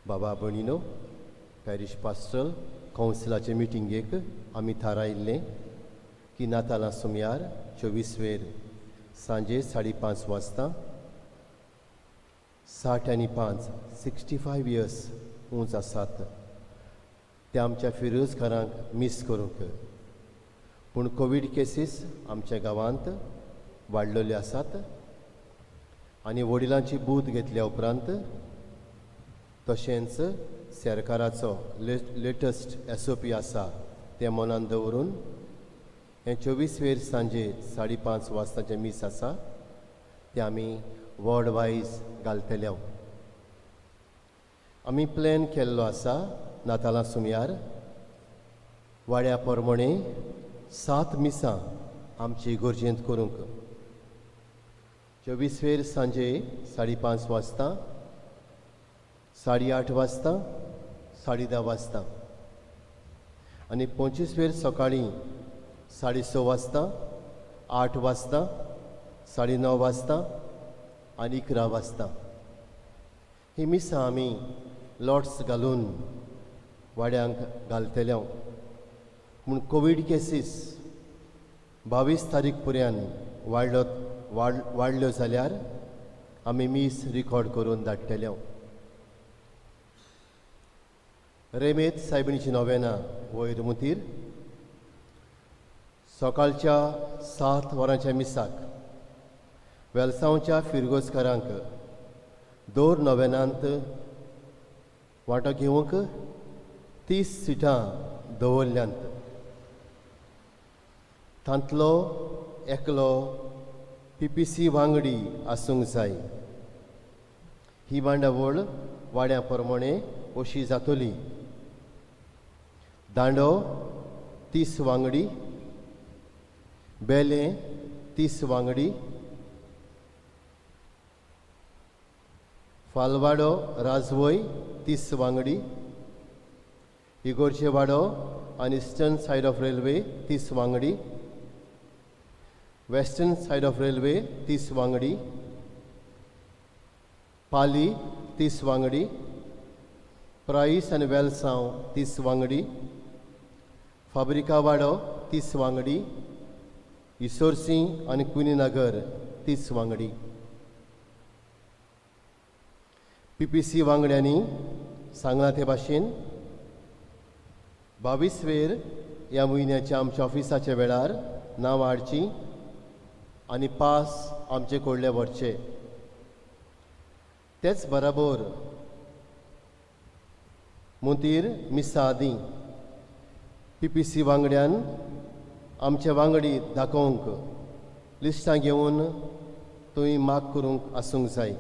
बाबा भणिनो parish pastel कावन्सिलाचे मिटिंगेक आमी थारायिल्लें की नातालां सुमार 24 सांजे 5:30 वाजता 60 आनी 5 65 इयर्स उंच आसात ते आमच्या फिरोजकारांक मिस करूंक पूण कोवीड केसीस आमच्या गांवांत वाडलेल्यो आसात आनी वडिलांची बूद घेतल्या उपरांत तशेंच सरकाराचो लेटस्ट SOP आसा ते मनान दवरून हें 24 सांजे 5:30 वाजताचें मीस आसा तें आमी वॉर्ड वायज घालतले आमी प्लॅन केल्लो आसा नातालां सुमार वाड्या प्रमाणे 7 मिसां आमची इगोर्जेंत करूंक 24 सांजे 5:30 वाजता 8:30 वाजता 10:30 वाजता आनी 25 सकाळीं 6:30 वाजता 8 वाजता 9:30 वाजता आनी 11 वाजता ही मिसां आमी लॉट्स घालून वाड्यांक घालतले म्हूण कोवीड केसीस 22 तारीख पर्यंत वाडल्यो जाल्यार आमी मीस रिकॉर्ड करून धाडटले रेमेत सायबिणीची नोवेना वयर मुतीर सकाळच्या 7 वरांच्या मिसाक वेलसांवच्या फिरगोजकारांक 2 नोवेनांत वांटो घेवंक 30 सिटां दवरल्यांत तांतलो एकलो PPC वांगडी आसूंक जाय ही मांडावळ वाड्या प्रमाणे अशी जातली दांडो 30 वांगडी बेले 30 वांगडी फालवाडो राजवय 30 वांगडी इगोर्जे वाडो आनी इस्टर्न सायड ऑफ रेल्वे 30 वांगडी वेस्टर्न सायड ऑफ रेल्वे 30 वांगडी पाली 30 वांगडी प्राइस आनी वेलसांव 30 वांगडी फाब्रिका वाडो 30 वांगडी इसोर्सी आनी कुनीनगर 30 वांगडी PPC वांगड्यांनी सांगला ते भाशेन 22 ह्या म्हयन्याच्या आमच्या ऑफिसाच्या वेळार नांव हाडची आनी पास आमचे कडले व्हरचे तेच बराबर मुतीर मिसा आदीं PPC वांगड्यान आमचे वांगडी दाखोवंक लिस्टां घेवन थंय मार्क करूंक आसूंक जाय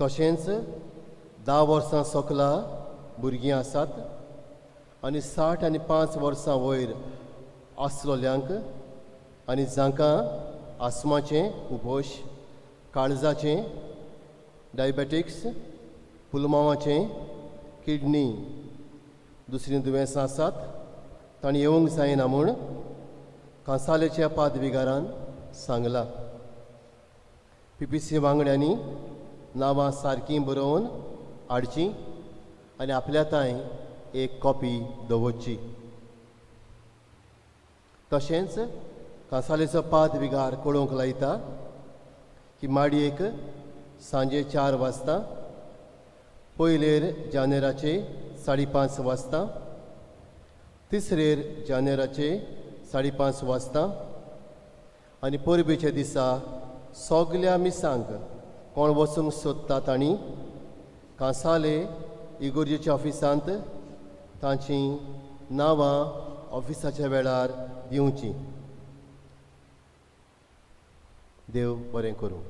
तशेंच 10 वर्सां सकला भुरगीं आसात आनी 60 आनी 5 वर्सां वयर आसलोल्यांक आनी जांकां आस्माचें उपोश काळजाचें डायबेटिक्स पुलमावाचें किडनी दुसरीं दुयेंसां आसात तांणी येवंक जायना म्हूण कांसालेच्या पादविगारान सांगलां PPC वांगड्यांनी नांवां सारकीं बरोवन हाडचीं आनी आपल्या ताईं एक कॉपी दवरची तशेंच कांसालेचो पादविगार कळोवंक लायता की माडयेक सांजे 4 वाजता 1 जानेराचे 5:30 वाजता 3 जानेराचे 5:30 वाजता आनी परबेच्या दिसा सगल्या मिसांक कोण वचूंक सोदता तांणी कांसाले इगोर्जेच्या ऑफिसांत तांचीं नांवां ऑफिसाच्या वेळार दिवचीं देव बरें करूं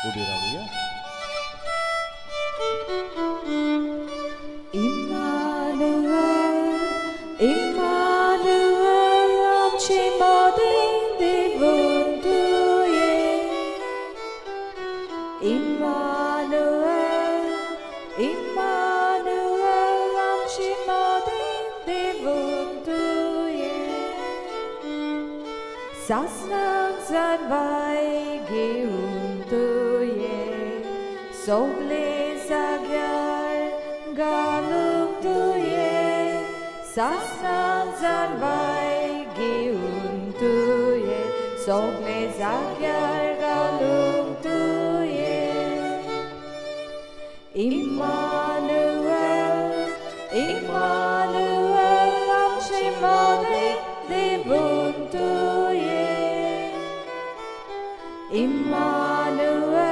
उबी रावया Immanuel, amci modin सासनाक जानवाय घेऊन तुये सोगले जाग्यार घालूंक तुये सासनाक जानवाय घेऊन तुये सोगले जाग्यार घालूंक तुये Immanuel, Immanuel, आमचे मोदे देवून तुये Immanuel,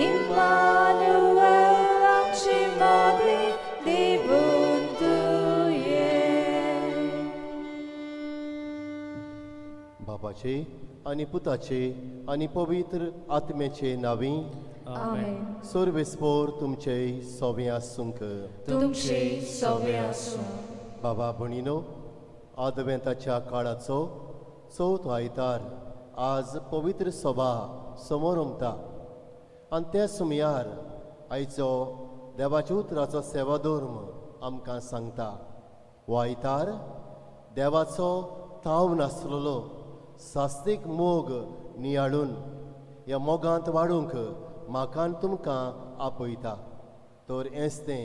Immanuel, आमचे मोदे देवून तुये बापाचे आणि पुताचे आणि पवित्र आत्म्याचे नावी Amen. सर्वेस्पोर तुमचे सोवे आसूंक तुमचे सोवे आसूं बाबा भणिनो आदवेंताच्या काळाचो चवथो आयतार आज पवित्र सभा समोर उमता आनी त्या सुमयार आयचो देवाच्या उतराचो सेवाधर्म आमकां सांगता हो आयतार देवाचो ताव नासलेलो सास्तीक मोग नियाळून ह्या मोगांत वाडूंक म्हाका आनी तुमकां आपयता तर हेंच तें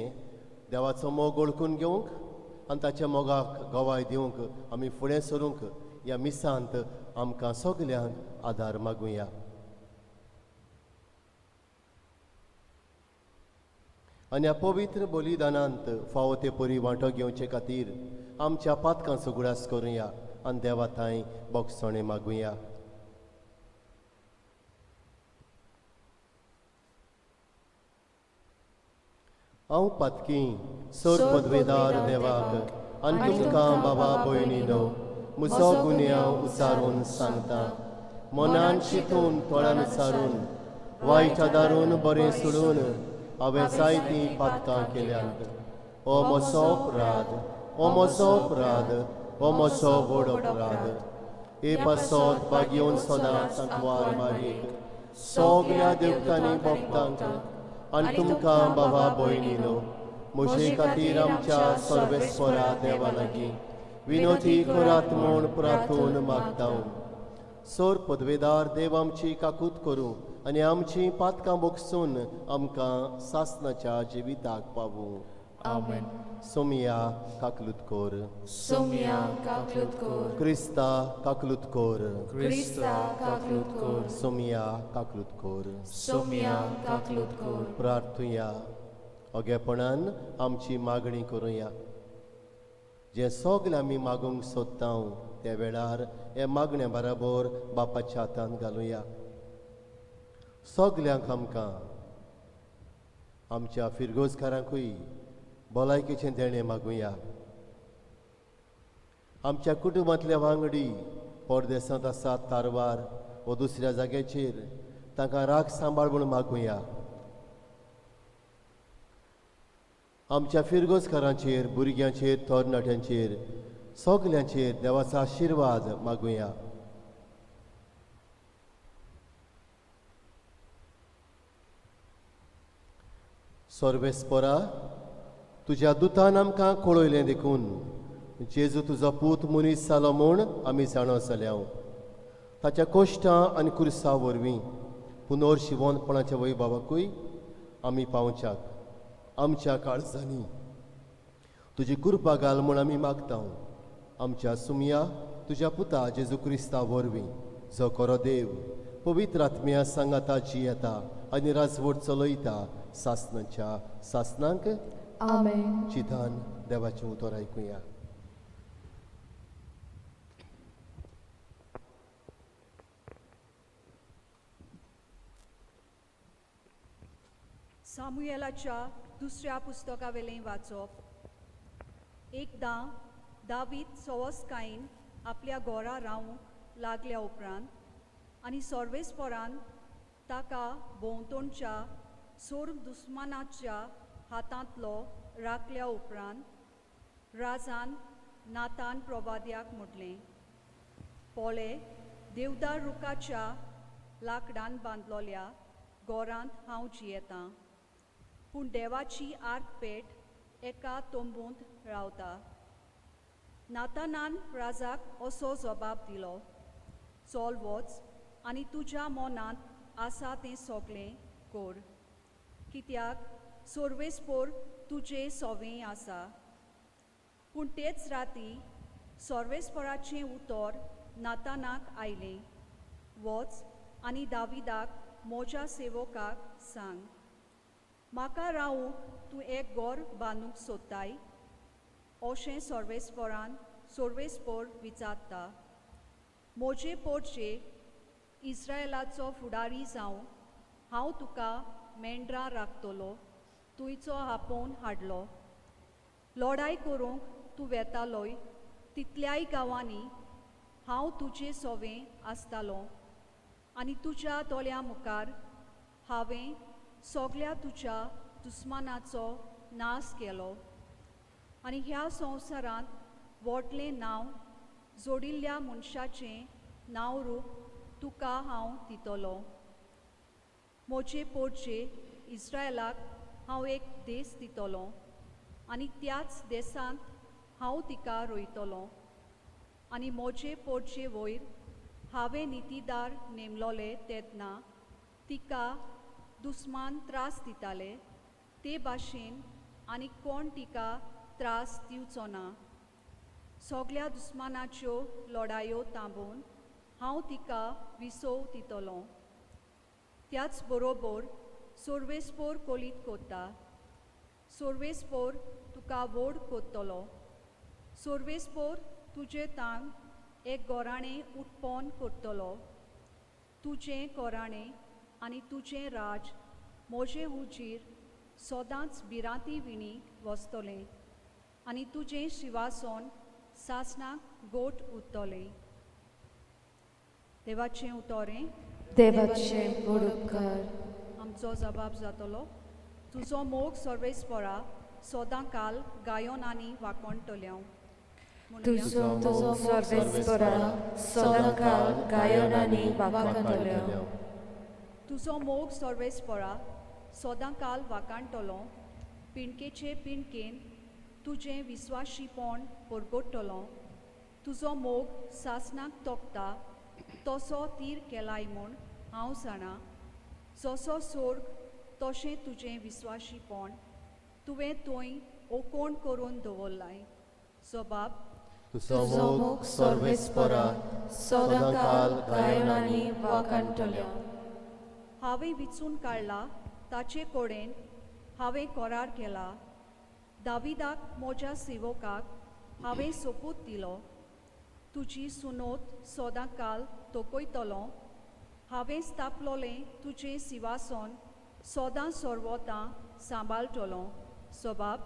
देवाचो मोग ओळखून घेवंक आनी ताच्या मोगाक गवाय दिवंक आमी फुडें सरूंक ह्या मिसांत आमकां सगल्यांक आदार मागुया. आनी ह्या पवित्र बलिदानांत फावो ते परी वांटो घेवचे खातीर आमच्या पातकांचो गुडास करुया आनी देवा थंय बोगसणे मागुया. हांव पातकी सर पदवेदार देवाक आनी तुमकां बाबा भयणीनो म्हजो गुन्यांव उचारून सांगता मनान चिंतून तोळ्यान सारून वायट आदारून बरें सोडून हांवें जायतीं पातकां केल्यांत. हो म्हजो अपराध, हो म्हजो अपराध, हो म्हजो व्हड अपराध. हे पासत बागेवन सदांच वार मारीक सगल्या देवतांनी भक्तांक आनी तुमकां बाबा भयणीनो म्हजे खातीर आमच्या सर्वेस्परा देवा लागीं विनोदी करात म्हूण प्रार्थून मागता. सर पदवेदार देव आमची काकूत करूं आनी आमची पातकां बोगसून आमकां सासनाच्या जिविताक पावूं. Amen. सोमिया काकलूत कोर, Somia kaklut kor, क्रिस्ता काकलूत कोर, Krista kaklut kor, सोमिया काकलूत कोर. Somia kaklut kor. प्रार्थुया ओगेपणान आमची मागणी करुया. जे सगळे आमी मागूंक सोदता त्या वेळार हे मागण्या बराबर बापाच्या हातांत घालुया. सगल्यांक आमकां आमच्या फिरगोजकारांकूय भलायकेचें देणें मागुया. आमच्या कुटुंबांतल्या वांगडी परदेसांत आसात तारवार व दुसऱ्या जाग्याचेर तांकां राख सांबाळ म्हूण मागुया. आमच्या फिरगोजकारांचेर भुरग्यांचेर तरणाट्यांचेर सगल्यांचेर देवाचो आशिर्वाद मागुया. सर्वेस्परा तुज्या दुतान आमकां कळयलें देखून जेजू तुजो पूत मनीस जालो म्हूण आमी जाणो जाल्या. ताच्या कोश्टां आनी कुर्सा वरवीं पुनर्शिवणपणाच्या वैभवाकूय आमी पावच्याक आमच्या काळजांनी तुजी कृपा घाल म्हूण आमी मागता. आमच्या सुमया तुज्या पुता जेजू क्रिस्ता वरवीं जो खरो देव पवित्र आत्म्या सांगाता जियेता आनी राजवट चलयता सासनाच्या सासनांक. Amen. चितान देवाचें उतर आयकुया. सामुएलाच्या दुसऱ्या पुस्तकावेलें वाचप. एकदां दावीद सवस्कायेन आपल्या घोरा रावूंक लागल्या उपरांत आनी सर्वेस्परान ताका भोंवतणच्या सोर दुस्मानाच्या हातांतलो राखल्या उपरांत राजान नातान प्रवाद्याक म्हटलें, पोळे देवदार रुखाच्या लांकडान बांदलोल्या घोरांत हांव जियेतां, पूण देवाची आर्क पेट एका तोंबूंत रावता. नातानान राजाक असो जबाब दिलो, चल वच आनी तुज्या मनांत आसा तें सगळें कर, कित्याक सर्वेस्पोर तुजें सोवें आसा. पूण तेच राती सर्वेस्पराचें उतर नातानाक आयलें. वच आनी दाविदाक म्हज्या सेवकाक सांग, म्हाका रावूंक तूं एक घर बांदूंक सोदताय? अशें सर्वेस्पोर विचारता. म्हजे पोरचे इस्रायेलाचो फुडारी जावं हांव तुका मेंढरां राखतलो, तुयचो आपोवन हाडलो. लढाई करूंक तूं वेतालोय तितल्याय गांवांनी हांव तुजें सोवें आसतालों, आनी तुज्या दोळ्यां मुखार हांवें सगळ्या तुज्या दुस्मानाचो नाश केलो. आनी ह्या संवसारांत व्हडलें नांव जोडिल्ल्या मनशाचें नांवरूप तुका हांव दितलो. म्हजे पोरचे इस्रायेलाक हांव एक देश दितलो, आनी त्याच देशांत हांव तिका रोयतलों. आनी म्हजे पोरचे वयर हांवें नितीदार नेमलोले तेन्ना तिका दुस्मान त्रास दिताले ते भाशेन आनी कोण तिका त्रास दिवचो ना. सगळ्या दुस्मानाच्यो लढायो थांबोवन हांव तिका विसव दितलों. त्याच बरोबर सर्वेस्पोर कोलीत कोत्ता. सर्वेस्पोर तुका व्हड कोत्तलो. सर्वेस्पोर तुजे तांग एक घराणें उत्पन्न करतलो. तुजें घराणें आनी तुजें राज म्हजे हुजीर सदांच भिरांती विणी वसतलें, आनी तुजें शिवासन सासणाक गोठ उरतलें. देवाचें उतोरें. देवाचें बुडकार. आमचो जबाब जातलो. तुजो मोग सर्वेस्परा सदां काल गायोन आनी वाकोणटल्यांव. तुजो मोग सर्वेस्परा सदांकाळ गायोन आनी वाखाणटलो. तुजो मोग सर्वेस्परा सदां काल वाकाणटलो. पिणकेचे पिणकेन तुजें विस्वाशीपण परगडटलो. तुजो मोग सासणाक तोखता तसो तीर केलाय म्हूण हांव जाणा. जसो सोर्ग तशें तुजें विस्वाशीपण तुवें थंय ओकोण करून दवरलाय. जबाब. तुजो मोग सर्वेस्परा सदांकाळ गायोन आनी वाखाणटलो. हांवें विचून काडला ताचे कडेन हांवें करार केला. दाविदाक म्हज्या सेवकाक हांवें सोपूत दिलो. तुजी सुनोत सदांकाळ तोकयतलों. हांवें स्थापलोलें तुजें सिंहासन सदां सर्वोतां सांबाळटलों. जबाब.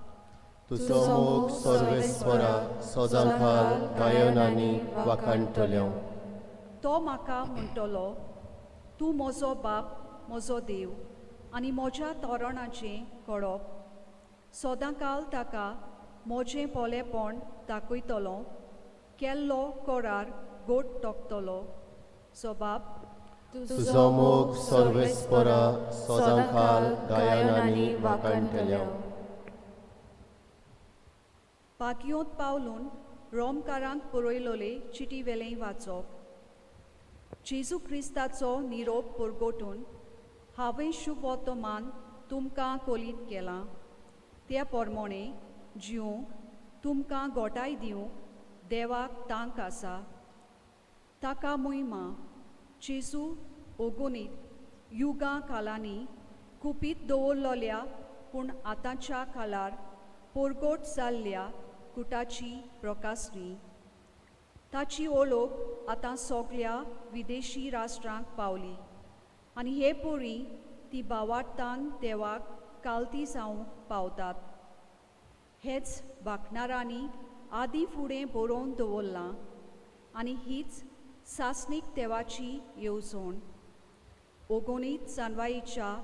तुजो मोग सर्वेस्परा सदांकाळ गायोन आनी वाखाणटल्यो. तो म्हाका म्हणटलो, तूं म्हजो बाप, म्हजो देव, आनी म्हज्या तोरणाचें कळप. सदांकाळ ताका म्हजें पोलेपण दाखयतलों. केल्लो करार गोट तोखतलो. जबाब. तुजो मोग सर्वेस्परा सदांकाळ गायोन आनी वाखाणटल्यो. पाकयोत पावलून रोमकारांक बरयलोले चिटी वेलें वाचप. जेजू क्रिस्ताचो निरोप परगटून हांवें शुभ वर्तमान तुमकां कोलीत केलां. त्या प्रमाणें जिवंक तुमकां घोटाय दिवंक देवाक तांक आसा. ताका महिमा. जेजू ओगोनीत युगां कालांनी कुपीत दवरलोल्या पूण आतांच्या काळार परगट जाल्ल्या कुटाची प्रकाशनी. ताची ओळख आतां सगळ्या विदेशी राष्ट्रांक पावली, आनी हे पोरी ती भावार्थान देवाक कालती जावंक पावतात. हेच भागणारांनी आदीं फुडें बरोवन दवरलां, आनी हीच सासणीक देवाची येवजण. ओगोनीत जानवायेच्या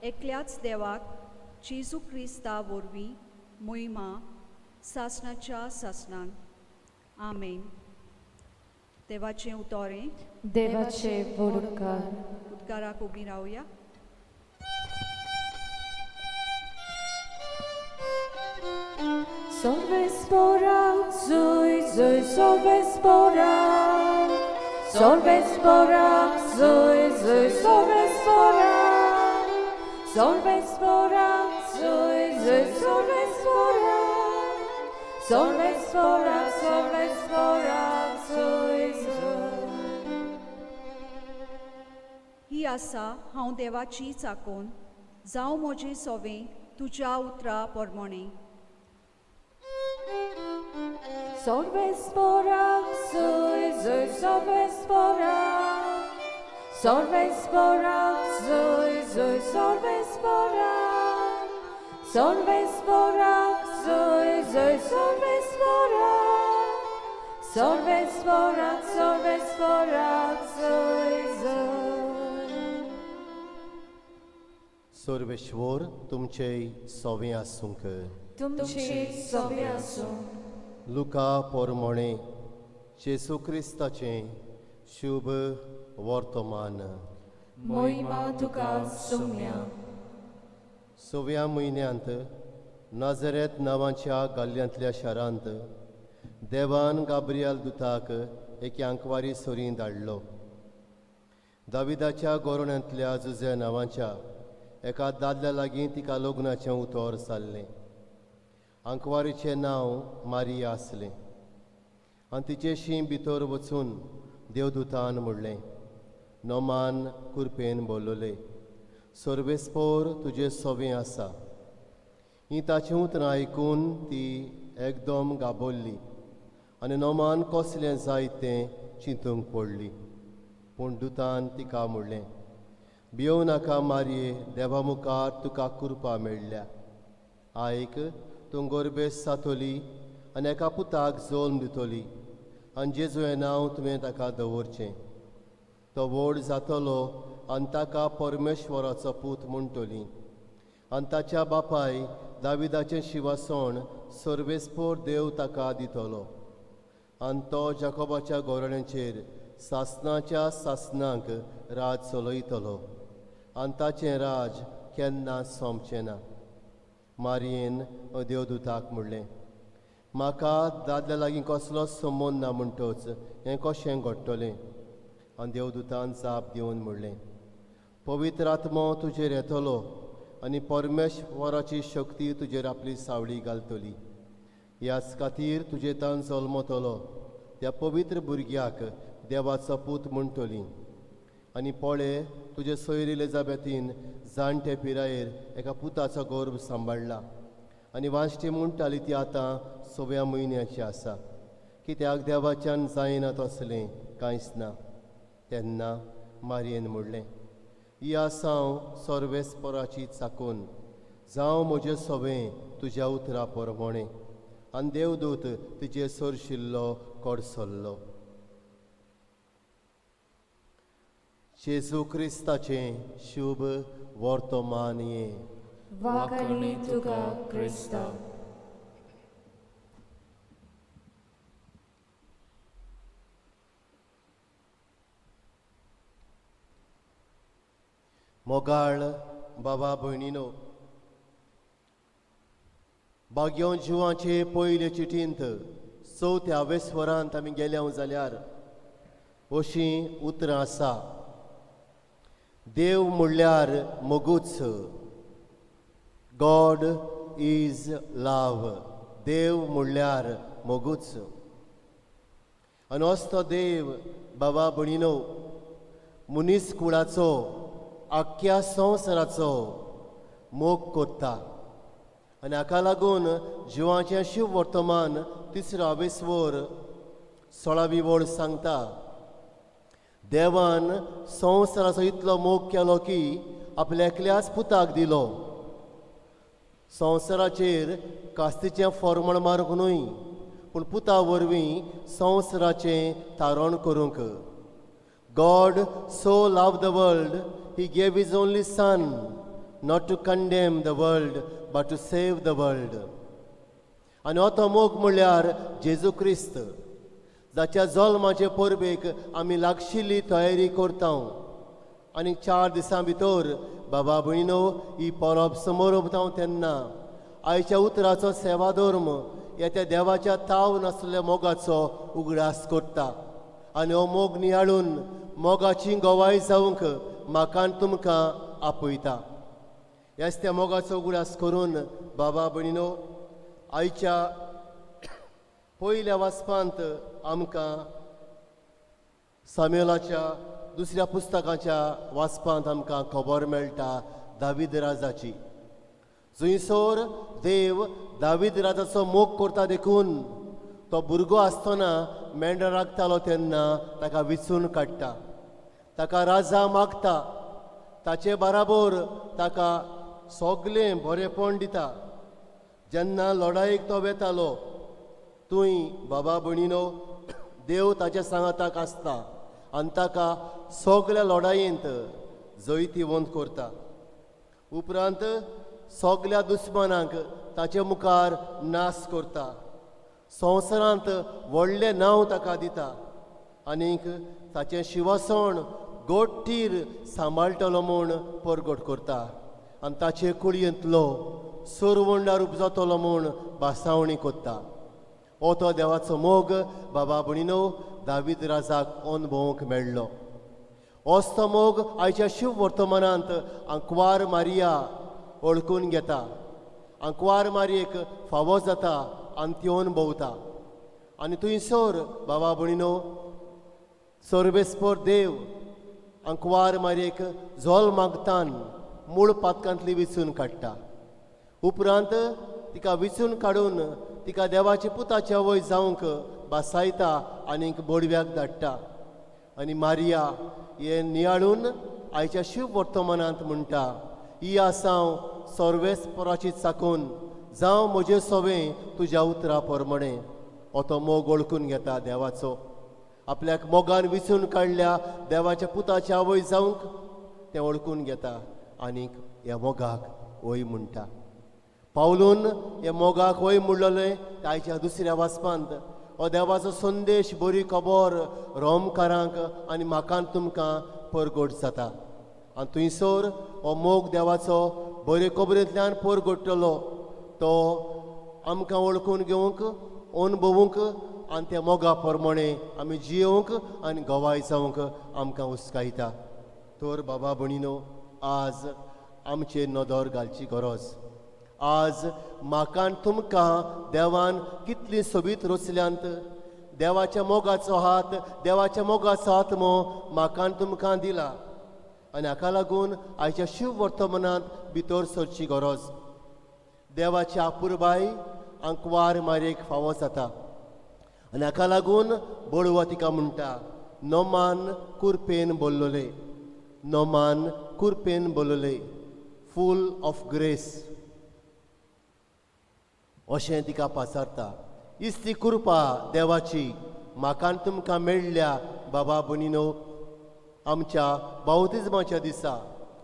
एकल्याच देवाक जेजू क्रिस्ता वरवीं महिमा सासणाच्या सासणान. आमेन. देवाचें उतोरें. देवाचें बुडकार. उद्गाराक उबीं रावया. Sorvespora, zui, zui, sorvespora. Solves Borak, Zoi, Zoi, Solves Borak. Solves Borak, Zoi, Zoi, Solves Borak. Solves Borak, Solves Borak, Zoi, Zoi. ही आसा हांव देवाची चाकोन जावं म्हजें सोवें तुज्या उतरा पोरमोणें. Solves Borak, Zoi, Zoi, Solves Borak. Solves Borak, Zoi, Zoi, Solves Borak. Solves Borak, Zoi, Zoi, Solves Borak. Solves Borak, Solves Borak, Zoi, Zoi. Sarveshwar तुमचे सोवे आसूंक. तुमची सोबे आसूं. लुका पोरमोणे जेसू क्रिस्ताचें शुभ वर्तमान. मोहिमा तुका सुम्या. 6व्या म्हयन्यांत नाझरेत नांवाच्या गाल्ल्यांतल्या शारांत देवान गाब्रियल दुताक एके आंकवारी सोरी धाडलो. दाविदाच्या गोरण्यांतल्या जुजे नांवाच्या एका दादल्या लागीं तिका लग्नाचें उतर जाल्लें. आंकवारीचें नांव मारिया आसलें आनी तिचेशी भितर वचून देवदूतान म्हणलें, नोमान कुरपेन बोलले, सर्वेस्पोर तुजें सोवें आसा. ही ताचें उतरां आयकून ती एकदम गाबोल्ली आनी नोमान कसलें जायत तें चिंतूंक पडली. पूण दुतान तिका म्हणलें, भियोव नाका मारये, देवा मुखार तुका कृपा मेळ्ळ्या. आयक, तूं गोरबेस जातली आनी एका पुताक जल्म दितली आनी जेजूचें नांव तुवें ताका दवरचें. तो व्हड जातलो आनी ताका परमेश्वराचो पूत म्हणटली आनी ताच्या बापाय दाविदाचें शिवासण सर्वेस्पोर देव ताका दितलो आनी तो जाकोबाच्या गोरण्यांचेर सासनाच्या सासनाक राज चलयतलो आनी ताचें राज केन्ना सोंपचें ना. मारयेन देवदूताक म्हणलें, म्हाका दादल्या लागीं कसलोच संबंद ना म्हणटच हें कशें घडटलें? आनी देवदूतान जाप दिवन म्हणलें, पवित्र आत्मो तुजेर येतलो आनी परमेश्वराची शक्ती तुजेर आपली सावळी घालतली. ह्याच खातीर तुजे तान जल्मतलो त्या पवित्र भुरग्याक देवाचो पूत म्हणटली. आनी पळय, तुजे सोयर एलिझाबेथीन जाणटे पिरायेर एका पुताचो गर्भ सांबाळ्ळा आनी वांश्टी म्हणटाली ती आतां 6व्या म्हयन्याची आसा, कित्याक देवाच्यान जायना तसलें कांयच ना. तेन्ना मारयेन म्हणलें, ही आसा हांव सर्वेस्पराची चाकून, जावं म्हजें सोवें तुज्या उतरा पोरमोणें. आनी देवदूत तिचे सरशिल्लो कडसरलो. जेजू क्रिस्ताचें शुभ वर्तमान ये. वाकणी तुका क्रिस्ता. मोगाळ बाबा भयणीनो, भाग्यों जिवाचे पयले चिटींत 4थ्या वेस्वरांत आमी गेल्या जाल्यार अशीं उतरां आसा. देव म्हणल्यार मोगूच. गॉड इज लव. देव म्हणल्यार मोगूच. आनी असतो देव बाबा भयणीनो मनीस कुळाचो आख्ख्या संवसाराचो मोग करता. आनी हाका लागून जिवाचें शुभ वर्तमान 3रा वेस्वर 16वी वड सांगता, देवान संवसाराचो इतलो मोग केलो की आपल्या एकल्याच पुताक दिलो. संवसाराचेर कास्तीचें फॉर्मण मारूंक न्हय, पूण पुता वरवीं संवसाराचें तारण करूंक. God so loved the world, he gave his only son, not to condemn the world but to save the world. आनी हो तो मोग म्हणल्यार जेजू क्रिस्त, जाच्या जल्माचे परबेक आमी लागशिल्ली तयारी करता. आनी 4 दिसां भितर बाबा भयणीनो ही परब समोर उबतां तेन्ना आयच्या उतराचो सेवा धर्म ह्या त्या देवाच्या ताव नासलेल्या मोगाचो उगडास करता आनी हो मोग नियाळून मोगाची गोवाय जावंक म्हाका तुमकां आपयता. ह्याच त्या मोगाचो उगडास करून बाबा भयणीनो, आयच्या पयल्या वाचपांत आमकां सामुएलाच्या दुसऱ्या पुस्तकाच्या वाचपांत आमकां खबर मेळटा दावीद राजाची. जंयसर देव दावीद राजाचो मोग करता देखून तो भुरगो आसतना मेंढरां राखतालो तेन्ना ताका विचून काडटा, ताका राजा मागता, ताचे बराबर ताका सगळें बरेंपण दिता. जेन्ना लढायेक तो वेतालो थंय बाबा भयणीनो देव ताच्या सांगाताक आसता आनी ताका सगळ्या लढायेंत जैती वंत करता. उपरांत सगळ्या दुस्मानांक ताचे मुखार नाश करता. संवसारांत व्हडलें नांव ताका दिता आनीक ताचें शिवासण गोठ्ठीर सांबाळटलो म्हूण परगट करता आनी ताचे कुडयेंतलो सुरवंडार उपजतलो म्हूण भासावणी कोत्ता. हो तो देवाचो मोग बाबा भयणीनो दावीद राजाक अनुभवूंक मेळ्ळो. होच तो मोग आयच्या शुभ वर्तमानांत आंकवार मारिया ओळखून घेता. आंकवार मारयेक फावो जाता आनी ती अनुभवता. आनी थंयसर बाबा भयणीनो सर्वेस्पर देव आंकवार मारयेक झोल मागतान मूळ पातकांतली विचून काडटा. उपरांत तिका विचून काडून तिका देवाच्या पुताच्या वय जावंक बासायता आनीक बोडव्याक धाडटा. आनी मारिया हे नियाळून आयच्या शुभ वर्तमानांत म्हणटा, ही आसांव सर्वेस्पराची चाकून, जावं म्हजें सवें तुज्या उतरा परमणें. हो तो मोग ओळखून घेता देवाचो. आपल्याक मोगान विचून काडल्या देवाच्या पुताच्या वय जावंक तें ओळखून घेता आनीक ह्या मोगाक वय म्हणटा. पावलून हे मोगाक वय म्हणलें आयच्या दुसऱ्या वाचपांत हो देवाचो संदेश बरी खबर रोमकारांक आनी म्हाका तुमकां परगट जाता. आनी थंयसर हो मोग देवाचो बरे खबरेंतल्यान परगट्टलो तो आमकां वळखून घेवंक अनुभवूंक आनी त्या मोगा प्रमाणे आमी जियोंक आनी गोवाय जावंक आमकां उस्कायता. तर बाबा भयणीनो, आज आमचेर नदर घालची गरज. आज म्हाका तुमकां देवान कितली सोबीत रचल्यांत. देवाच्या मोगाचो हात, देवाच्या मोगाचो आत्मो म्हाका तुमकां दिला आनी हाका लागून आयच्या शुभ वर्तमानांत भितर सरची गरज. देवाची आपुरबाय आंकवार मारयेक फावो जाता आनी हाका लागून बळवो तिका म्हणटा, नोमान कुरपेन बोल्लोले, नोमान कुरपेन बोल्लोले, फूल ऑफ ग्रेस अशें तिका पाचारता. इस्ती कृपा देवाची म्हाका तुमकां मेळ्ळ्या बाबा भयणीनो. आमच्या बावतिजमाच्या दिसा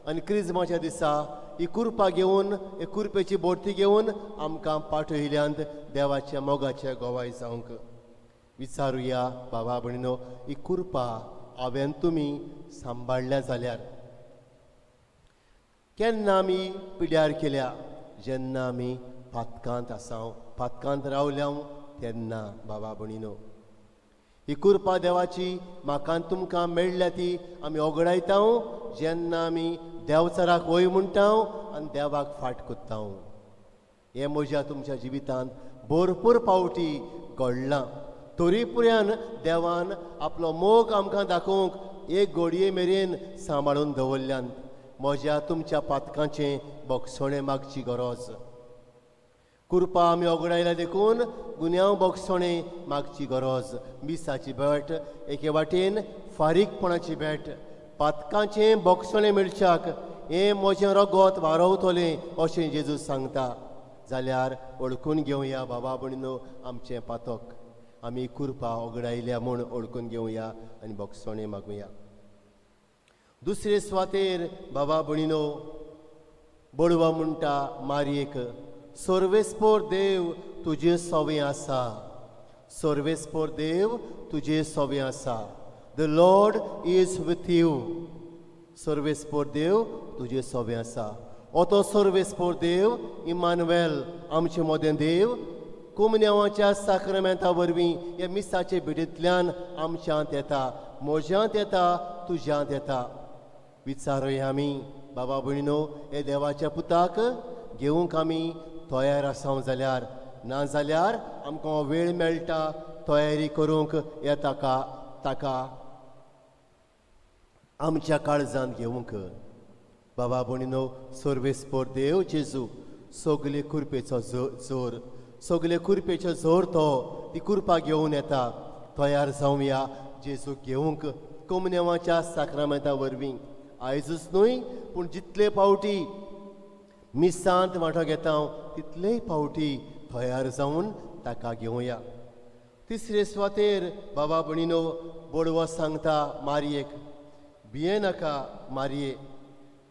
आनी क्रिजमाच्या दिसा ही कृपा घेवन, हे कृपेची बोडती घेवन आमकां पाठयल्यांत देवाच्या मोगाच्या गोवाय जावंक. विचारुया बाबा भयणीनो, ही कृपा हांवें तुमी सांबाळल्या जाल्यार. केन्ना आमी पिड्यार केल्या? जेन्ना आमी पातकांत आसांव, पातकांत रावल्या तेन्ना बाबा भयणीनो. ही कृपा देवाची म्हाका तुमकां मेळ्ळ्या ती आमी ओगडायता जेन्ना आमी देवचाराक वय म्हणटा आनी देवाक फाट कोत्ता. हें म्हज्या तुमच्या जिवितांत भरपूर पावटी घडलां. तरी पुरान देवान आपलो मोग आमकां दाखोवंक एक घडये मेरेन सांबाळून दवरल्ल्यान म्हज्या तुमच्या पातकांचें बोगसणें मागची गरज. कृपा आमी ओगडायल्या देखून गुन्यांव बोगसणें मागची गरज. मिसाची भेट एके वाटेन फारीकपणाची भेट. पातकांचें बोगसणें मेळच्याक हें म्हजें रगत वारवतलें अशें जेजूस सांगता. जाल्यार ओळखून घेवया बाबा भयणीनो आमचें पातक. आमी कृपा ओगडायल्या म्हूण ओळखून घेवया आनी बोगसणें मागुया. दुसरे सुवातेर बाबा भयणीनो बळवा म्हणटा मारयेक, सर्वेस्पर देव तुजें सवें आसा. सर्वेस्पर देव तुजें सवें आसा. The Lord is with you. सर्वेस्पर देव तुजें सवें आसा. हो तो सर्वेस्पर देव इमानुएल, आमचे मोदें देव कुमन्यावाच्या साक्रमेंता वरवीं हे मिसाचे भिडेंतल्यान आमच्यांत येता, म्हज्यांत येता, तुज्यांत येता. विचारूय आमी बाबा भयणीनो, हे देवाच्या पुताक घेवंक आमी तयार आसां जाल्यार, ना जाल्यार आमकां वेळ मेळटा तयारी करूंक येता का ताका आमच्या काळजांत घेवंक. बाबा भयणीनो, सर्वेस्पोर देव जेजू सगले कुरपेचो जोर, सगले कुरपेचो जोर तो ती कुरपा घेवन येता. तयार जावया जेजू घेवंक कुमन्यावाच्या साक्रामेंता वरवीं. आयजूच न्हय पूण जितले फावटी मिसांत वांटो घेता तितलेय फावटी तयार जावन ताका घेवया. तिसरे सुवातेर बाबा भयणीनो, बोडवो सांगता मारयेक, भिये नाका मारये,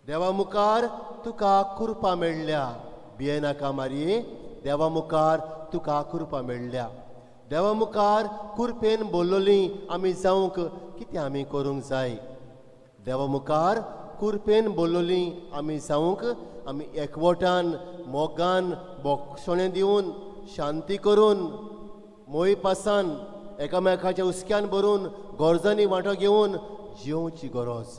देवा मुखार तुका कुरपा मेळ्ळ्या. भिये नाका मारये, देवा मुखार तुका कुरपा मेळ्ळ्या. देवा मुखार कुरपेन बोल्लोलीं आमी जावंक कितें आमी करूंक जाय. देवा मुखार कुरपेन बोल्लोलीं आमी जावंक आमी एकवटान मोगान बोक्षणें दिवन शांती करून मोय पासान एकामेकाच्या उस्क्यान भरून गरजांनी वांटो घेवन जिवची गरज.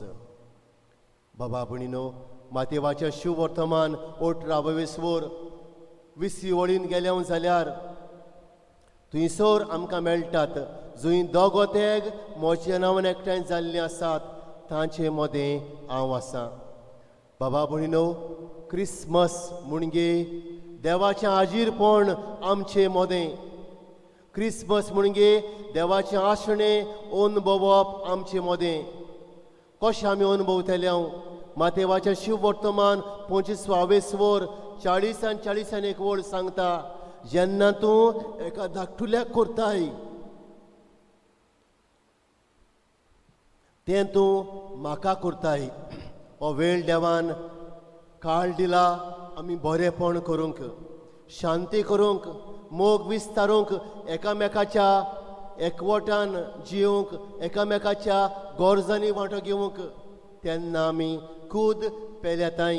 बाबा भयणीनो, मातेवाचें शुभ वर्तमान 18 20 वळीन गेल्या जाल्यार थंयसर आमकां मेळटात जंय दोगो तेग म्हज्या नांवान एकठांय जाल्लीं आसात, तांचे मदें हांव आसां. बाबा भयणीनो, क्रिसमस म्हणजे देवाचें आजीरपण आमचे मदें. क्रिसमस म्हणजे देवाचें आसणें अनुभवप आमचे मदें. कशें आमी अनुभवतले? मातेवाचें शुभ वर्तमान 25 40 सांगता, जेन्ना तूं एका धाकटुल्याक करताय तें तूं म्हाका करताय. हो वेळ देवान काळ दिला आमी बरेपण करूंक, शांती करूंक, मोग विस्तारूंक, एकामेकाच्या एकवटान जिवंक, एकामेकाच्या गरजांनी वांटो घेवंक. तेन्ना आमी खूद पेल्याताय,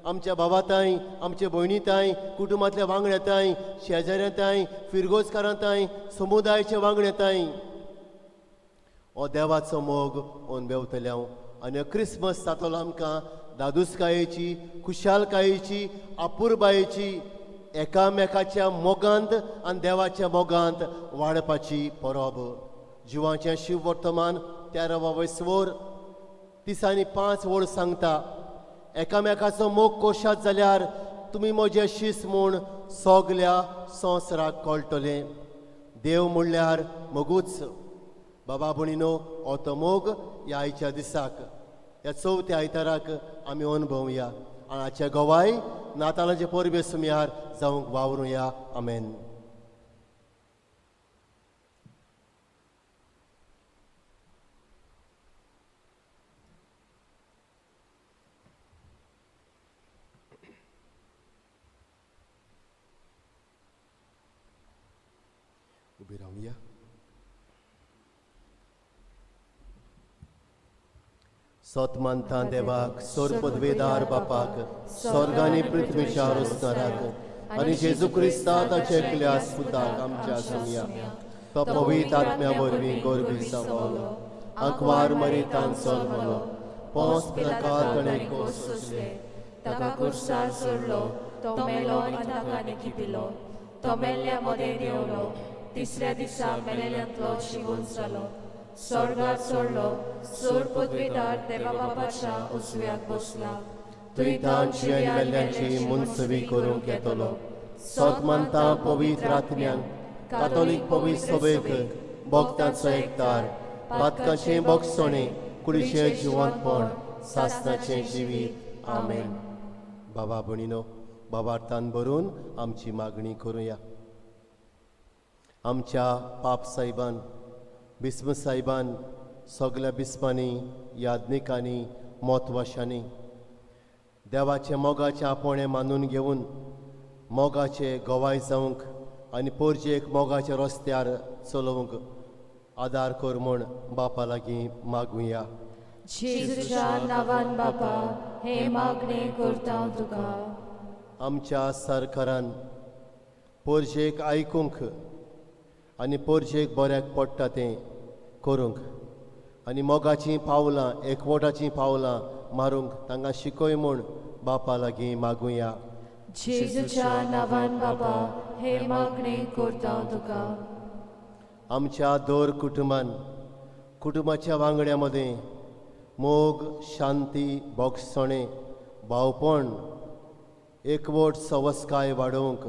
आमच्या भावाताय, आमच्या भयणीताय, कुटुंबांतल्या वांगड्याताय, शेजाऱ्याताय, फिरगोजकारांताय, समुदायाच्या वांगड्याताय हो देवाचो मोग अनुभवतले. आनी क्रिसमस जातलो आमकां दादूसकायेची, खुशालकायेची, आपुरबायेची, एकामेकाच्या मोगांत आनी देवाच्या मोगांत वाडपाची परब. जिवाचें शिव वर्तमान 13 दिसांनी 5 वळ सांगता, एकामेकाचो मोग कोशात जाल्यार तुमी म्हजे शीस म्हूण सगल्या संवसाराक कळटलें. देव म्हणल्यार मोगूच. बाबा भयणीनो, हो तो मोग ह्या आयच्या दिसाक, ह्या चवथ्या आयताराक आमी अनुभवया. आनी हाचे गवाय नातालाचे परबे सुमयार जावंक वावरुया. आमेन. उबी रावया. सतमंता देवाक, सोरपदवेदार बापाक, स्वर्गानी पृथ्वीच्या रोस्ताराक आनी जेजू क्रिस्ता ताचे एकल्या सुताक आमच्या सुमया, तो पवित्र आत्म्या वरवीं गोरबी जावलो, अकवार मरितान सोरमलो, पोंस प्रकार कणेक सोसले, ताका कुर्सार सोडलो, तो मेलो आनी ताका निखिपिलो, तो मेल्ल्या मदें देंवलो, तिसऱ्या दिसा मेलेल्यांतलो शिवून जालो, स्वर्गात सोडलो, सोर पदवीदार देवा बापाच्या उजव्याक बसला, तुयतांची आनी मेल्ल्यांची मुनसवी करूंक येतलो. सतमंता पवित्र आत्म्यान, कातोलीक पवित्र सभेक, भक्तांचो एकतार, पातकाचें भोगसणें, कुडीचें जिवंतपण, सासणाचें जिवीत. आमेन. बाबा भयणीनो, बाबार्थान भरून आमची मागणी करुया. आमच्या पाप साहेबान, बिस्म साहेबान, सगल्या बिस्मांनी, यादनिकांनी, मोतवाशांनी देवाचे मोगाचे आपोणे मानून घेवन मोगाचे गवाय जावंक आनी पोरजेक मोगाच्या रस्त्यार चलोवंक आदार कर म्हूण बापा लागीं मागुया. जेजूच्या नांवान बापा, हे मागणें करता तुका. आमच्या सरकारान पोरशेक आयकूंक आनी पोरशेक बऱ्याक पडटा तें करूंक आनी मोगाचीं पावलां एकवटाचीं पावलां मारूंक तांकां शिकय म्हूण बापा लागीं मागुया. जेजूच्या नांवान बाबा हे मागणी करता तुका. आमच्या दर कुटुंबाच्या वांगड्या मदें मोग शांती बोगसणे भावपण एकवट सवस्काय वाडोवंक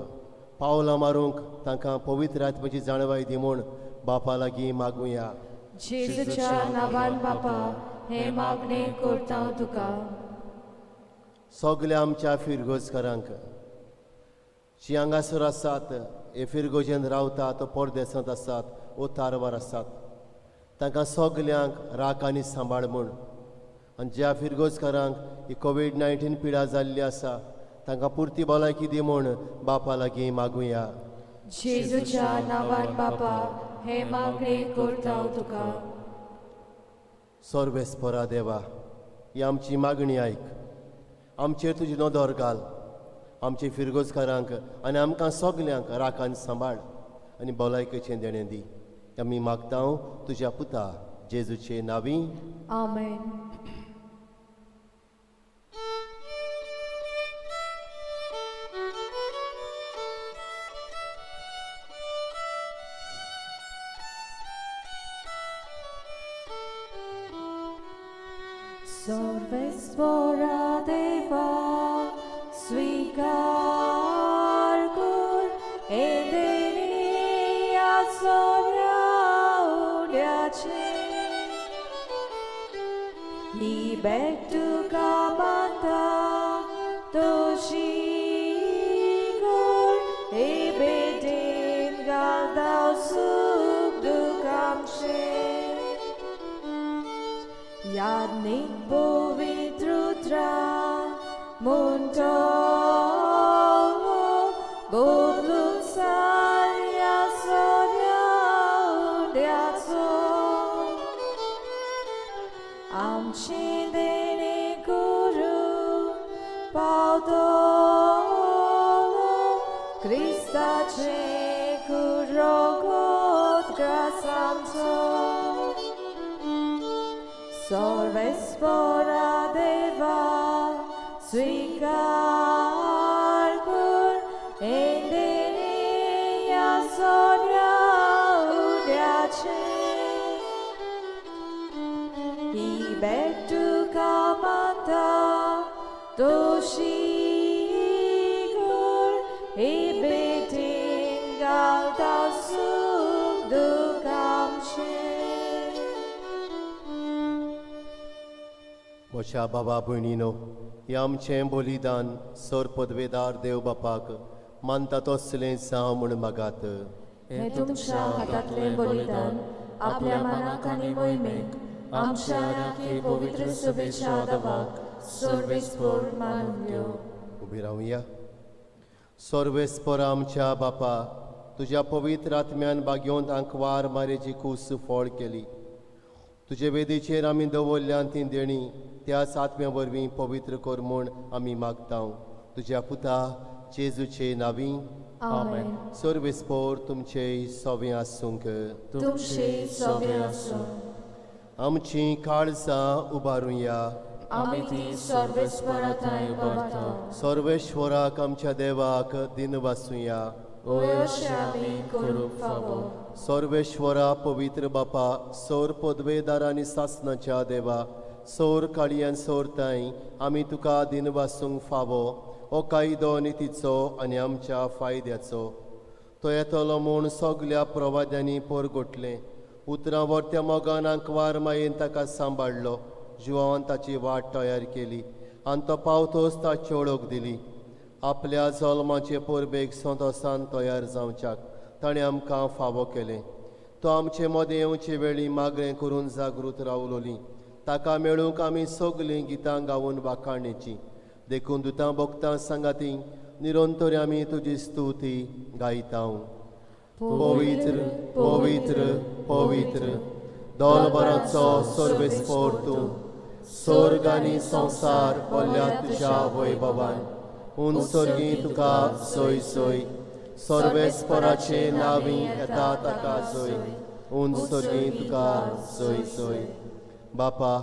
पावलां मारूंक तांकां पवित्र आत्म्याची जाणवाय दी म्हूण बापा लागीं मागुया. जेजूच्या नांवान बापा हे मागणी करता तुका. सगल्या आमच्या फिरगोजकारांक जीं हांगासर आसात हे फिरगोजेन रावतात परदेसांत आसात वो तारवार आसात तांकां सगल्यांक राख आनी सांबाळ म्हूण आनी ज्या फिरगोजकारांक ही कोवीड-19 पिडा जाल्ली आसा तांकां पुर्ती भलायकी दी म्हूण बापा लागीं मागुया. जेजूच्या नांवान बापा हे मागणी करता तुका. सर्वेस्परा देवा ही आमची मागणी आयक. आमचेर तुजी नदर घाल. आमच्या फिरगोजकारांक आनी आमकां सगल्यांक राखान सांबाळ आनी भलायकेचें देणें दी. आमी मागता तुज्या पुता जेजूचे नांवी. आमेन. सर्वेस्परा देवा स्वीकार कर हे देणी या सोन्या उड्याचे. ही भेट तुका माता तोशी कर हे भेटेन घालता सुख दुख आमचे. यादनीक पवित्र उतरा म्हणटो बोबलून साऱ्या सोन्या उड्याचो. आमची देणी करूं पावतो क्रिस्ताचे कुरगोत ग्रास आमचो. सर्वेस्परा देवा स्वीकार कर हे देणी या सोन्या उड्याचे. ही भेट तुका माता तोशी कर हे भेटेन घालता सुख दुख आमचे. म्हज्या बाबा भयणीनो हे आमचें बलिदान सर पदवेदार देव बापाक मानता तसलें जावं म्हूण मागात. हे तुमच्या हातांतलें बलिदान आपल्या मनाक आनी मोहिमेक आमच्या राखी पवित्र सभेच्या आदाराक सर्वेस्पर मानून घेव. उबी रावया. सर्वेस्पर आमच्या बापा तुज्या पवित्र आत्म्यान बागेवंत आंकवार मारेची कूस फळ केली. तुजे वेदीचेर आमी दवरल्यान ती देणी त्याच आत्म्या वरवीं पवित्र कर म्हूण आमी मागता तुज्या पुता जेजूचे नांवी. आमेन. सर्वेस्पर तुमचे सोवें आसूंक. तुमचे सोवें आसूं. आमची काळजां उबारुया. आमी ती सर्वेस्पराताय उबारता. सर्वेश्वराक आमच्या देवाक दिन वासुया. अशें आमी करूंक फावो. सर्वेश्वरा पवित्र बापा सौर पदवेदार आनी सासणाच्या देवा सौर काळयान सौरताय आमी तुका दिन वासूंक फावो हो कायदो नितीचो आनी आमच्या फायद्याचो. तो येतलो म्हूण सगल्या प्रवाद्यांनी परगोटलें. उतरां वर्त्या मोगान आंकवार मायेन ताका सांबाळलो. जिवान ताची वाट तयार केली आनी तो पावतोच ताची ओळख दिली. आपल्या जल्माचे परबेक संतोसान तयार जावच्याक ताणें आमकां फावो केलें. तो आमचे मदें येवचे वेळी मागणें करून जागृत रावलोली. ताका मेळूंक आमी सगलीं गितां गावून वाखाणेची. देखून दुतां भोगतां सांगाती निरंतर आमी तुजी स्तुती गायता. पवित्र पवित्र पवित्र दोलबराचो सर्वेस्पर तूं स्वर्ग आनी संवसार भरल्या तुज्या वैभवान. उंचर्गी तुका सोय सोय. सर्वेस्पराचे नावी येता ताका सोय उंच सोगी तुका सोय सोय बापा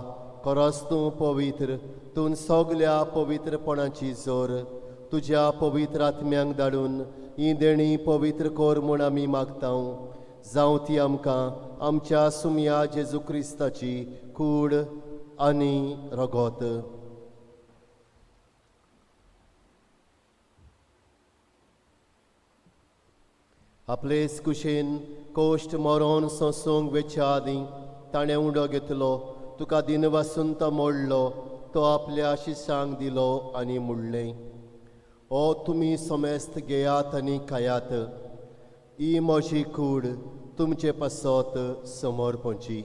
खरोच तूं पवित्र तूं सगल्या पवित्रपणाची जोर तुज्या पवित्र आत्म्यांक धाडून ही देणी पवित्र कोर म्हूण आमी मागतां जावं ती आमकां आमच्या सुमया जेजू क्रिस्ताची कूड आनी रगत आपलेच कुशेन कोश्ट मरोन सोंसूंक वेच्या आदीं ताणें उंडो घेतलो तुका दिनवासून तो मोडलो तो आपल्या शिश्यांक दिलो आनी मुडलें ओ तुमी समेस्त घेयात आनी खायात ही म्हजी कूड तुमचे पासत समोर पोंची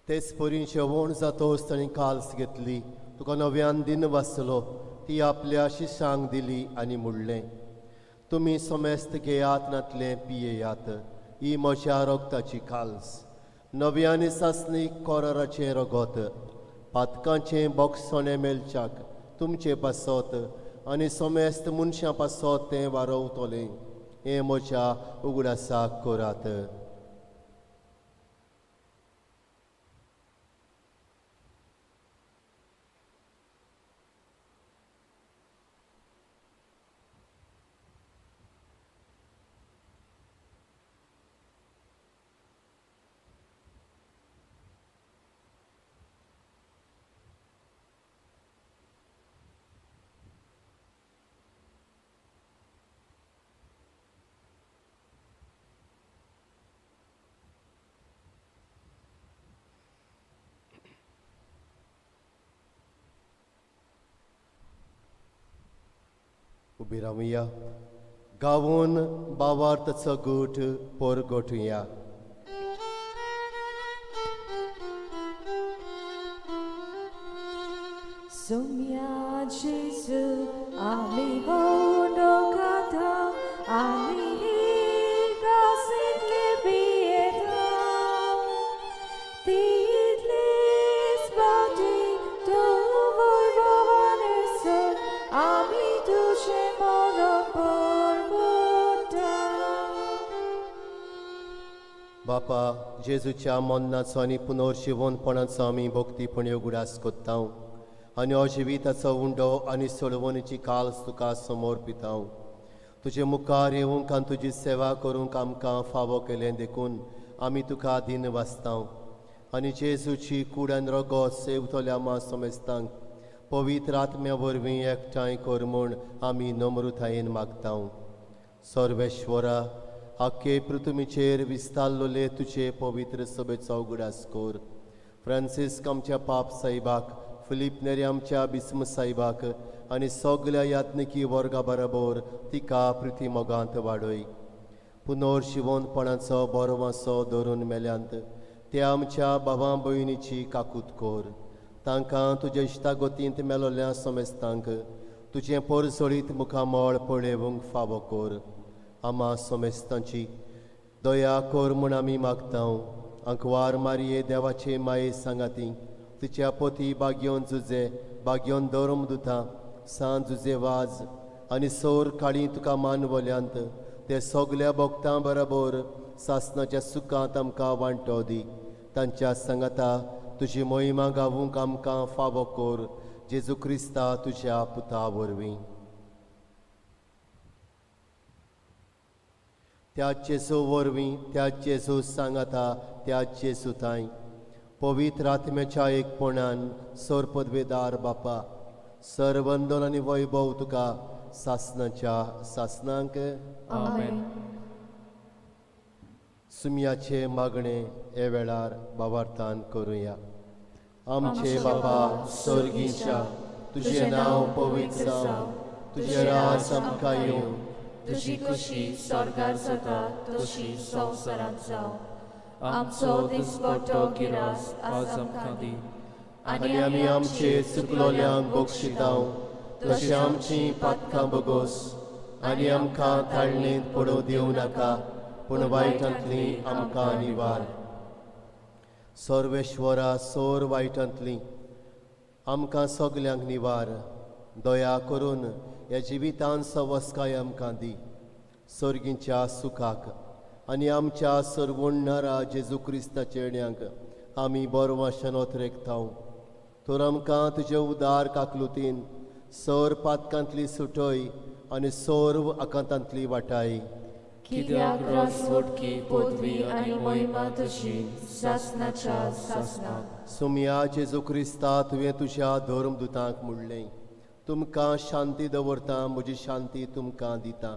तेच परीन शेवण जातोच ताणें काल्स घेतली तुका नव्यान दिन वाचलो ती आपल्या शिश्यांक दिली आनी मुडलें तुमी समेस्त घेयात नातलें पियेयात ही म्हज्या रोगताची काल्स नव्यानी सासणीक कोराराचें रगत पातकांचें बोगसोणें मेलच्याक तुमचे पासत आनी समेस्त मनशां पासत तें वारवतलें हें म्हज्या उगडासाक करात उबी रावुया गावून भावार्थाचो गोठ पोर गोठुया Sumia Jesu, ami hono kata, ami higasit libieta. Tidlis badi, tu voi vavanesa, ami duše moro porgota. बापा जेजूच्या मन्नाचो आनी पुनर्शिवणपणाचो आमी भक्तीपणी उगडास कोत्तां आनी अजिविताचो उंडो आनी सोडवणीची काल्स तुका समर्पिता तुजे मुखार येवंक आनी तुजी सेवा करूंक आमकां फावो केलें देखून आमी तुका दिन वाचतां आनी जेजूची कूड आनी रगत सेवतल्या आमा समेस्तांक पवित्र आत्म्या वरवीं एकठांय कर म्हूण आमी नम्रतायेन मागतां सर्वेश्वरा आख्खे पृथ्वीचेर विस्तारलोले तुजे पवित्र सभेचो उगडास कर फ्रांसीस आमच्या पाप साहिबाक फिलीप नेरे आमच्या बिस्म साहिबाक आनी सगल्या यात्निकी वर्गा बरोबर तिका प्रिती मोगांत वाडय पुनर्शिवणपणाचो बरो वासो धरून मेल्यांत ते आमच्या भावां भयणीची काकूत कर तांकां तुज्या इश्टागोतींत मेलोल्या समेस्तांक तुजें परसळीत मुखामळ पळेवंक फावो कर आमा समेस्तांची दया कर म्हूण आमी मागतां अंकवार मारये देवाचे माये सांगाती तिच्या पोती बागयोन जुजे बागयोन धर्म दुता सांज जुजे वाज आनी सोर काळी तुका मानवल्यांत ते सगल्या भक्तां बरोबर सासणाच्या सुखांत आमकां वांटो दी तांच्या सांगाता तुजी मोहिमा गावूंक आमकां फावो कर जेजू क्रिस्ता तुज्या पुता वरवीं त्याच जेजू वरवीं त्याच जेजू सांगाता त्याच जेजू ताई पवित्र आत्म्याच्या एकपणान सर पदवेदार बापा सरवंदन आनी वैभव तुका सासनाच्या सासनांक आमेन. सुमयाचे मागणे हे वेळार बाबार्थान करुया. आमचे बापा स्वर्गीच्या तुझे नाव पवित्र जावं, तुझे राज आमकां येवं, तुझी खुशी स्वर्गार जाता तशी संवसारांत जावं. आमचो दिसपट्टो गिरास आज आमकां दी, आनी आमी आमचे चुकलोल्यांक बक्षितांव तशें आमचीं पातकां बगोस, आनी आमकां ताळणेंत पडोवं दिवं नाका, पूण वायटांतली आमकां निवार. सर्वेश्वरा सोर वायटांतली आमकां सगल्यांक निवार. दया करून ह्या जिवितांत सवस्काय आमकां दी. सर्गीच्या सुखाक आनी आमच्या सर्वोणणारा जेजू क्रिस्ताचे येण्याक आमी बरवाशान ओतरेकतांव. तर आमकां तुजे उदार काकलुतीन सर पातकांतली सुटय आनी सर्व आकांतांतली वाटाय. कित्याक रसवटकी पदवी आनी महिमा तुजी सासनाच्या सासनाक. सुमया जेजू क्रिस्ता तुवें तुज्या धर्मदुतांक म्हणलें, तुमकां शांती दवरता, म्हजी शांती तुमकां दिता.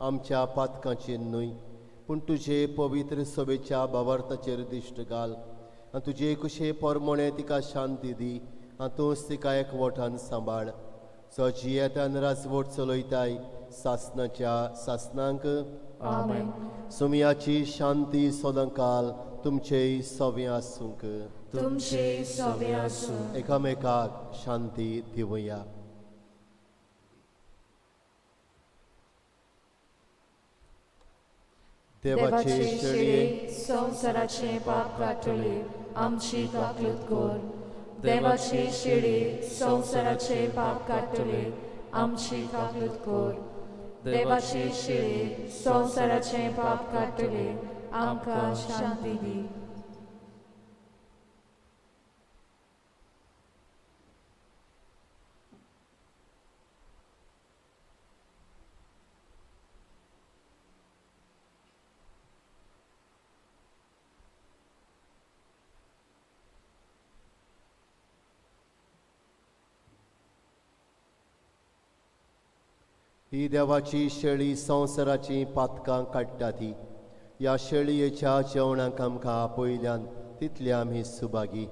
आमच्या पातकांचेर न्हय पूण तुजे पवित्र सभेच्या भावार्थाचेर दिश्ट घाल. आनी तुजे कुशे परमणे तिका शांती दी, आनी तूंच तिका एकवटान सांबाळ. जो जियेतान राजवट चलयताय सासनाच्या सासनांक आमेन. सुमयाची शांती सदांकाल तुमचेय सव्या आसूंक. तुमचे सवे आसूं. एकामेकाक शांती दिवया. देवाचे शेळये संवसाराचे पाप काटले आमची काकलूत कर. देवाचे शेळये संवसाराचे पाप काटले आमची काकलूत कर. देवाचे शेळये संवसाराचे पाप काटले आमकां शांती दी. ही देवाची शेळी संवसाराची पातकां काडटा ती. ह्या शेळयेच्या जेवणाक आमकां आपयल्यान तितले आमी सुभागी.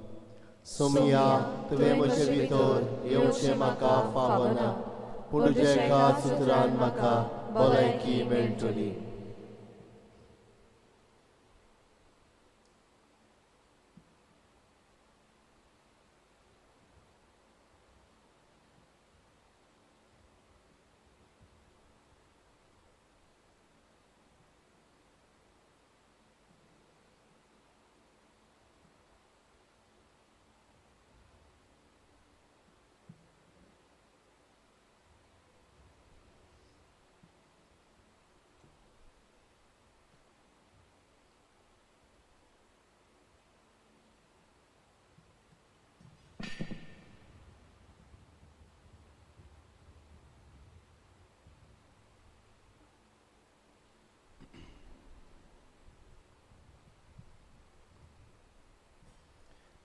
सुमया तुवें म्हजे भितर येवचें म्हाका फावना, पूण तुज्या एका सुत्रान म्हाका भलायकी मेळटली.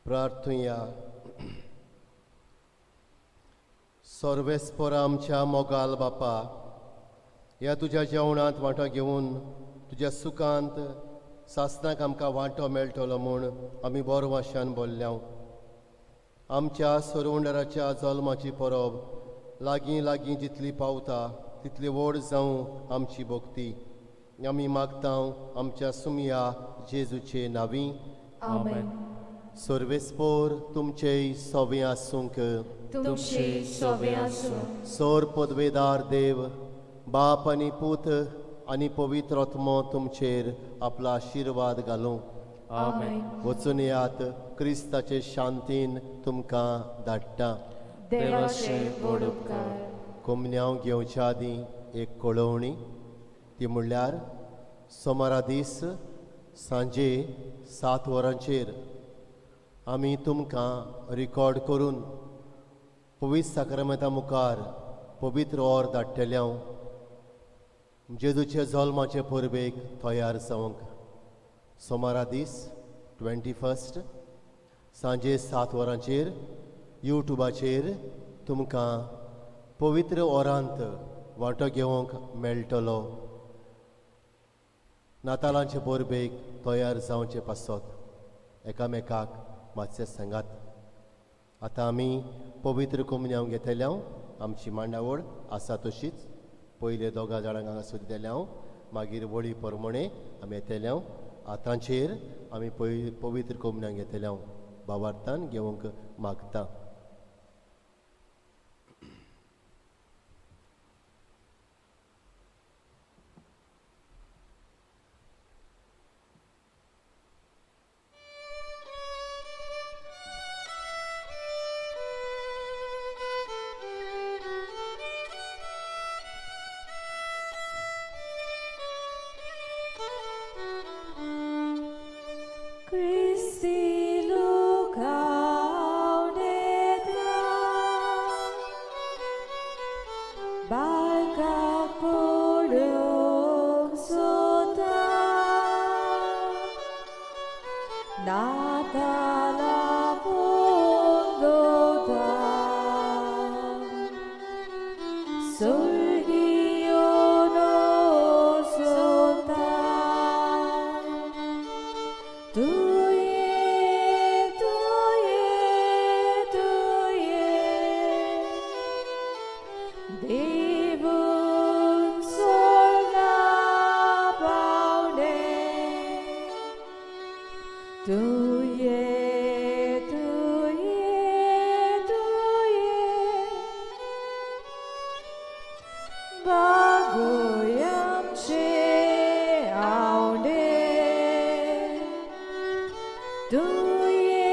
प्रार्थुया. सर्वेस्पर आमच्या मोगाल बापा, ह्या तुज्या जेवणांत वांटो घेवन तुज्या सुखांत सासनाक आमकां वांटो मेळटलो म्हूण आमी बरवाशान बोल्ल्या. आमच्या सरवंडराच्या जल्माची परब लागीं लागीं जितली पावता तितली व्हड जावं आमची भक्ती. आमी मागता आमच्या सुमया जेजूचे नांवी. आमेन. सर्वेस्पोर तुमचेय सवे आसूंक. तुमचे सवे आसूं. सर पदवेदार देव बाप आनी पूत आनी पवित्र आत्मो तुमचेर आपलो आशिर्वाद घालूं. आमेन. वचून येयात, क्रिस्ताचे शांतीन तुमकां धाडटा. देवाचे गोड उपकार. कोमन्याव घेवच्या आदीं एक कळवणी, ती म्हणल्यार सोमारा दीस सांजे 7 वरांचेर आमी तुमकां रिकॉर्ड करून पवित्र साक्रामेंता मुखार पवित्र ओर धाडटल्या जेजूचे जल्माचे परबेक तयार जावंक. सोमारा दीस 21 सांजे 7 वरांचेर यूट्यूबाचेर तुमकां पवित्र ओरांत वांटो घेवंक मेळटलो. नातालांचे परबेक तयार जावचे पासत एकामेकाक मातशें सांगात. आतां आमी पवित्र कोमन्याव घेतल्या. आमची मांडावळ आसा तशीच पयले 2 जाणांक हांगा सोदिल्ल्या, मागीर वळी प्रमाणे आमी येतल्या. आतांचेर आमी पवित्र कोमन्याव घेतल्या. भावार्थान घेवंक मागता. Christi lucauneta, balca purung sota, natala pundota, surgiono sota. Devun sorga paude, tuye bagoyam che aude, tuye